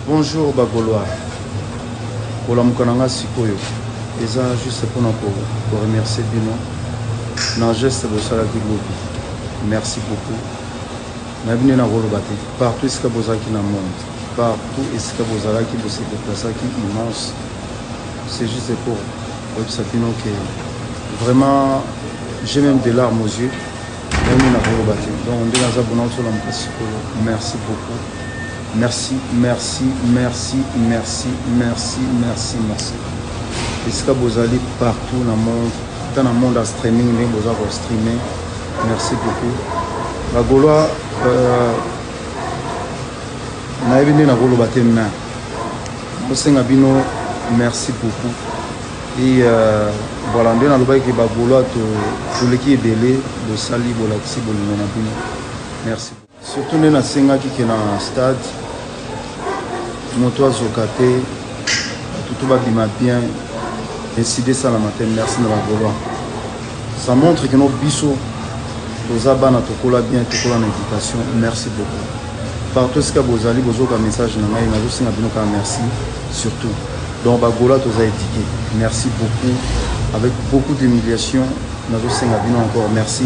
Bonjour Bagolois. Pour la Moukananga Sikoyo. Et ça, juste pour remercier Bino. Dans le geste de Salah Kilobi. Merci beaucoup. Nabine na Rolobate. Partout est-ce que vous avez qui dans le monde. Partout est-ce que vous avez qui se déplace qui immense. C'est juste pour Sapino que vraiment j'ai même des larmes aux yeux. Nabine na Rolobate. Donc on dit dans un bon sur la Moukananga. Merci beaucoup. Merci, merci, merci, merci, merci, merci, merci. Est-ce que vous allez partout dans le monde à streaming, vous allez streamer. Merci beaucoup. La Gaulois, merci beaucoup. Et voilà, on a le bail qui est Gaulois, tout le qui est belé, le sali, le laxi, le monabino. Merci. Surtout, on a Senga qui est dans le stade. Moto Zokate, tout va bien. Décider ça la matin, merci de la Gaulois. Ça montre que nos bisous, nos abana, tout cola bien, tout cola l'invitation. Merci beaucoup. Partout ce que vous allez, vous avez un message, merci. Surtout. Donc, Bagola, tout a étiqué. Merci beaucoup. Avec beaucoup d'humiliation, nous avons encore merci.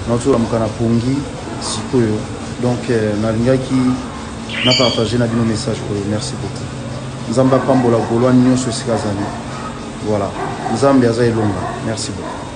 Notre Mukana Pongi, Sikoyo. Donc, Nalinga qui n'a partagé nos messages pour eux. Merci beaucoup. Zamba Pambola Gaulois, Nyon Sosikazani. Voilà. Zambia Zailonga. Merci beaucoup.